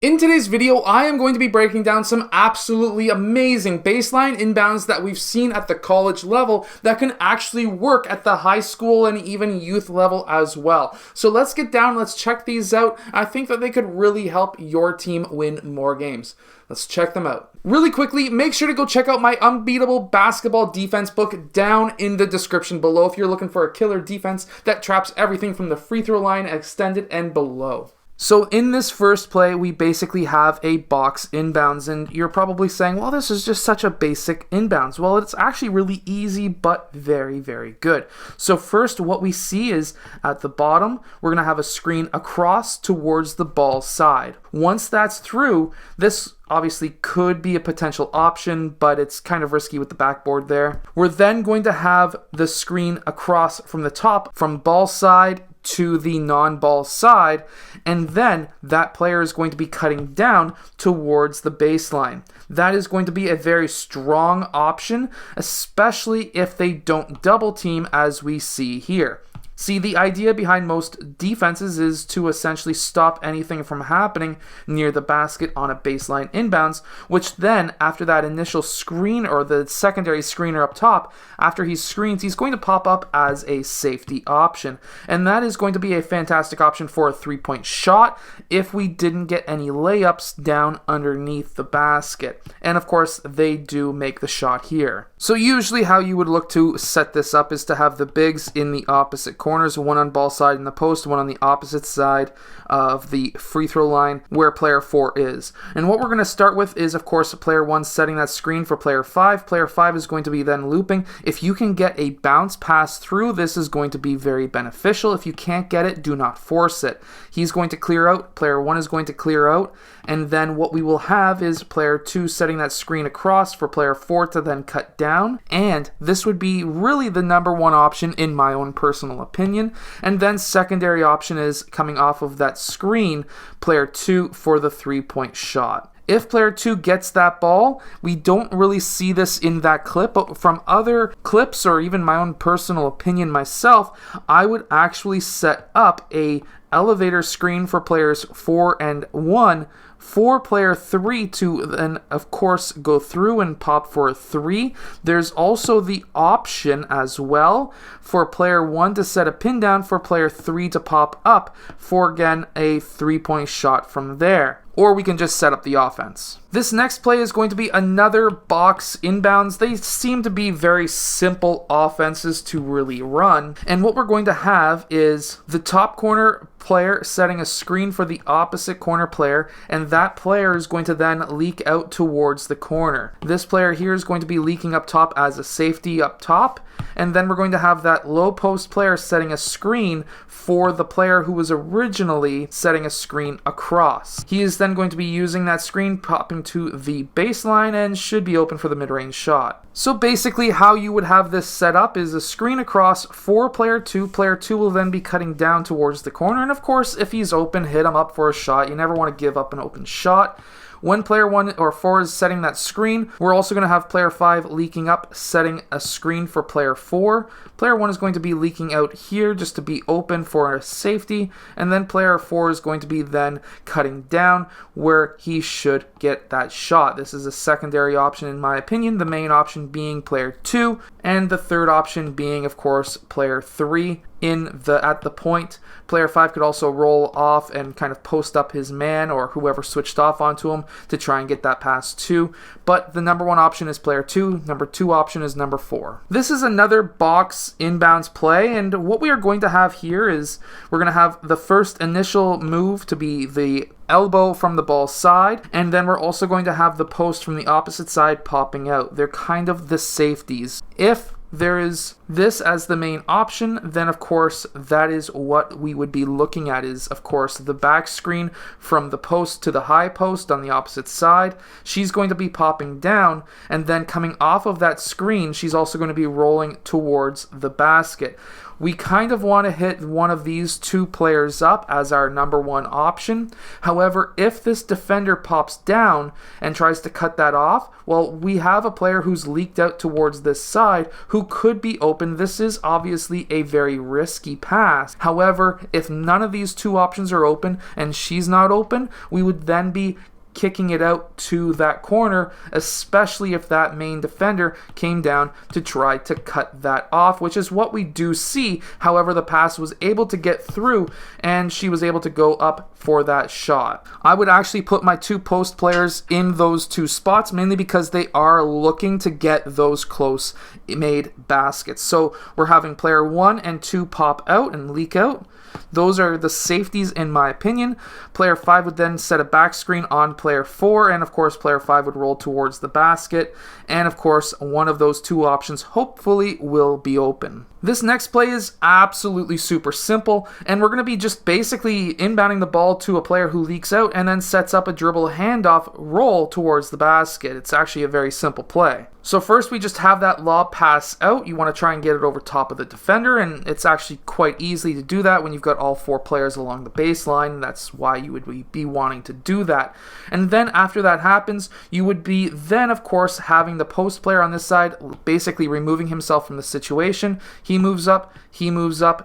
In today's video, I am going to be breaking down some absolutely amazing baseline inbounds that we've seen at the college level that can actually work at the high school and even youth level as well. So let's get down, let's check these out. I think that they could really help your team win more games. Let's check them out. Really quickly, make sure to go check out my Unbeatable Basketball Defense book down in the description below if you're looking for a killer defense that traps everything from the free throw line, extended, and below. So in this first play, we basically have a box inbounds, and you're probably saying, well, this is just such a basic inbounds. Well, it's actually really easy, but very, very good. So first, what we see is at the bottom, we're going to have a screen across towards the ball side. Once that's through, this obviously could be a potential option, but it's kind of risky with the backboard there. We're then going to have the screen across from the top, from ball side to the non-ball side, and then that player is going to be cutting down towards the baseline. That is going to be a very strong option, especially if they don't double team as we see here. See, the idea behind most defenses is to essentially stop anything from happening near the basket on a baseline inbounds, which then, after that initial screen or the secondary screener up top, after he screens, he's going to pop up as a safety option. And that is going to be a fantastic option for a three-point shot if we didn't get any layups down underneath the basket. And of course, they do make the shot here. So usually how you would look to set this up is to have the bigs in the opposite corners, one on ball side in the post, one on the opposite side of the free throw line where player 4 is. And what we're going to start with is, of course, player 1 setting that screen for player 5. Player 5 is going to be then looping. If you can get a bounce pass through, this is going to be very beneficial. If you can't get it, do not force it. He's going to clear out, player 1 is going to clear out, and then what we will have is player 2 setting that screen across for player 4 to then cut down, and this would be really the number one option in my own personal opinion. And then secondary option is coming off of that screen, player 2 for the three-point shot. If player 2 gets that ball, we don't really see this in that clip, but from other clips or even my own personal opinion myself, I would actually set up a elevator screen for players 4 and 1 for player 3 to then, of course, go through and pop for a 3. There's also the option as well for player 1 to set a pin down for player 3 to pop up for, again, a three-point shot from there. Or we can just set up the offense. This next play is going to be another box inbounds. They seem to be very simple offenses to really run. And what we're going to have is the top corner player setting a screen for the opposite corner player, and that player is going to then leak out towards the corner. This player here is going to be leaking up top as a safety up top, and then we're going to have that low post player setting a screen for the player who was originally setting a screen across. He is then going to be using that screen, popping to the baseline, and should be open for the mid-range shot. So basically how you would have this set up is a screen across for player 2. Player 2 will then be cutting down towards the corner, and of course if he's open, hit him up for a shot. You never want to give up an open shot. When player 1 or 4 is setting that screen, we're also going to have player 5 leaking up, setting a screen for player 4. Player 1 is going to be leaking out here just to be open for a safety, and then player 4 is going to be then cutting down where he should get that shot. This is a secondary option in my opinion, the main option being player 2, and the third option being, of course, player 3. At the point, player 5 could also roll off and kind of post up his man or whoever switched off onto him to try and get that pass too. But the number one option is player 2. Number 2 option is number 4. This is another box inbounds play, and what we are going to have here is we're going to have the first initial move to be the elbow from the ball side, and then we're also going to have the post from the opposite side popping out. They're kind of the safeties. If there is this as the main option, then of course that is what we would be looking at, is of course the back screen from the post to the high post on the opposite side. She's going to be popping down, and then coming off of that screen, she's also going to be rolling towards the basket. we kind of want to hit one of these two players up as our number one option. However, if this defender pops down and tries to cut that off, well, we have a player who's leaked out towards this side who could be open. This is obviously a very risky pass. However, if none of these two options are open and she's not open, we would then be kicking it out to that corner, especially if that main defender came down to try to cut that off, which is what we do see. However, the pass was able to get through and she was able to go up for that shot. I would actually put my two post players in those two spots, mainly because they are looking to get those close made baskets. So we're having player 1 and 2 pop out and leak out. Those are the safeties in my opinion. Player 5 would then set a back screen on player 4, and of course player 5 would roll towards the basket, and of course one of those two options hopefully will be open. This next play is absolutely super simple, and we're going to be just basically inbounding the ball to a player who leaks out and then sets up a dribble handoff roll towards the basket. It's actually a very simple play. So first we just have that lob pass out. You want to try and get it over top of the defender, and it's actually quite easy to do that when you've got all 4 players along the baseline. That's why you would be wanting to do that. And then after that happens, you would be then of course having the post player on this side basically removing himself from the situation. He moves up,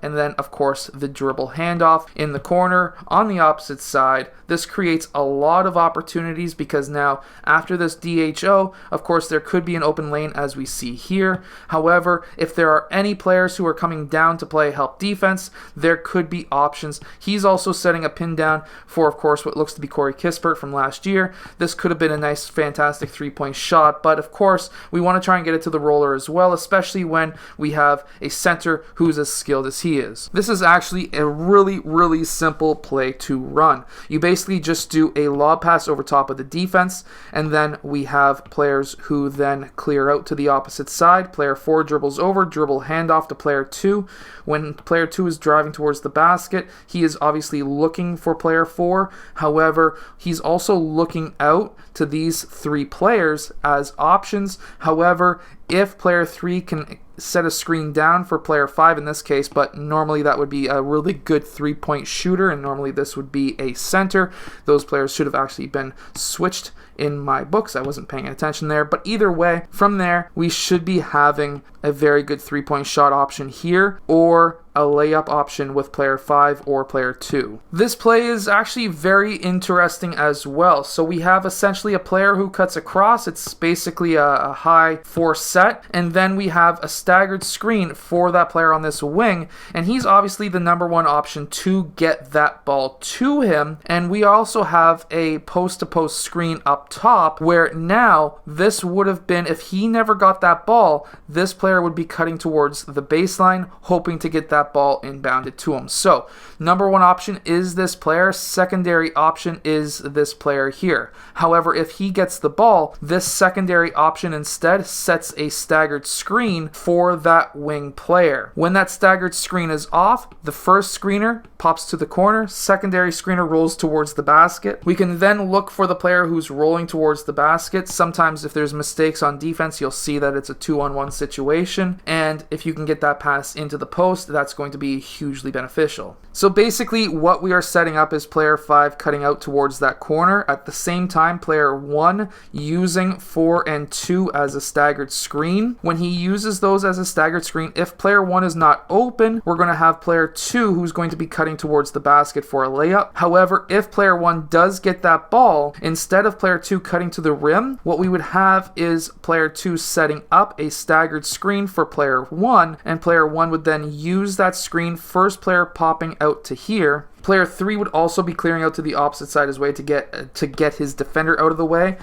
and then of course the dribble handoff in the corner on the opposite side. This creates a lot of opportunities because now after this DHO, of course there could be an open lane as we see here. However, if there are any players who are coming down to play help defense, there could be options. He's also setting a pin down for of course what looks to be Corey Kispert from last year. This could have been a nice fantastic 3-point shot, but of course we want to try and get it to the roller as well, especially when we have a center who's as skilled as he is. This is actually a really simple play to run. You basically just do a lob pass over top of the defense, and then we have players who then clear out to the opposite side. Player 4 dribbles over, dribble handoff to player 2. When player 2 is driving towards the basket, he is obviously looking for player 4. However, he's also looking out to these 3 players as options. However, if player 3 can set a screen down for player 5 in this case, but normally that would be a really good 3-point shooter, and normally this would be a center. Those players should have actually been switched in my books. I wasn't paying attention there, but either way, from there, we should be having a very good 3-point shot option here, or a layup option with player 5 or player 2. This play is actually very interesting as well. So we have essentially a player who cuts across. It's basically a high 4 set, and then we have a staggered screen for that player on this wing, and he's obviously the number one option to get that ball to him. And we also have a post-to-post screen up top, where now this would have been, if he never got that ball, this player would be cutting towards the baseline, hoping to get that ball inbounded to him. So number one option is this player, secondary option is this player here. However, if he gets the ball, this secondary option instead sets a staggered screen for that wing player. When that staggered screen is off, the first screener pops to the corner, secondary screener rolls towards the basket. We can then look for the player who's rolling towards the basket. Sometimes if there's mistakes on defense, you'll see that it's a 2-on-1 situation, and if you can get that pass into the post, that's going to be hugely beneficial. So basically what we are setting up is player 5 cutting out towards that corner, at the same time player 1 using 4 and 2 as a staggered screen. When he uses those as a staggered screen, if player 1 is not open, we're going to have player 2 who's going to be cutting towards the basket for a layup. However, if player 1 does get that ball, instead of player 2 cutting to the rim, what we would have is player 2 setting up a staggered screen for player 1, and player 1 would then use that screen, first player popping out to here. Player 3 would also be clearing out to the opposite side as way to get his defender out of the way.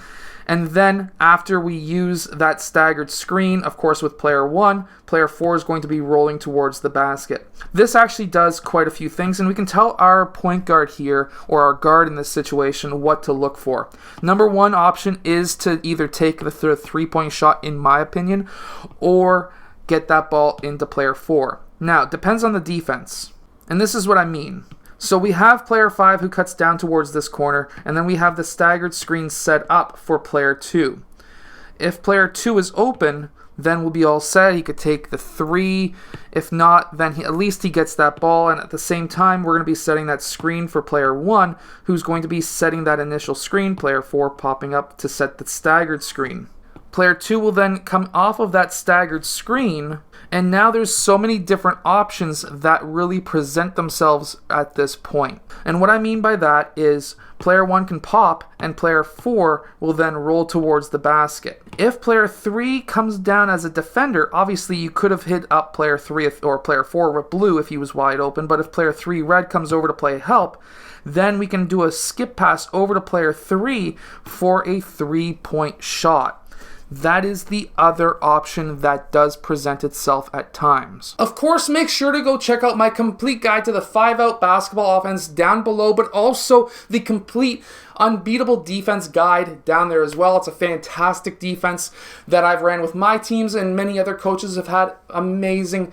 And then after we use that staggered screen, of course with player 1, player 4 is going to be rolling towards the basket. This actually does quite a few things, and we can tell our point guard here, or our guard in this situation, what to look for. Number one option is to either take the 3-point shot, in my opinion, or get that ball into player 4. Now, it depends on the defense, and this is what I mean. So we have player 5 who cuts down towards this corner, and then we have the staggered screen set up for player 2. If player 2 is open, then we'll be all set. He could take the 3. If not, then at least he gets that ball. And at the same time, we're going to be setting that screen for player 1, who's going to be setting that initial screen. Player 4 popping up to set the staggered screen. Player 2 will then come off of that staggered screen, and now there's so many different options that really present themselves at this point. And what I mean by that is player 1 can pop, and player 4 will then roll towards the basket. If player 3 comes down as a defender, obviously you could have hit up player 3 or player 4 with blue if he was wide open, but if player 3 red comes over to play help, then we can do a skip pass over to player 3 for a 3-point shot. That is the other option that does present itself at times. Of course, make sure to go check out my complete guide to the 5-out basketball offense down below, but also the complete unbeatable defense guide down there as well. It's a fantastic defense that I've ran with my teams, and many other coaches have had amazing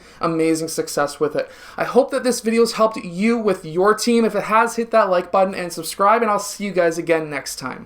success with it. I hope that this video has helped you with your team. If it has, hit that like button and subscribe, and I'll see you guys again next time.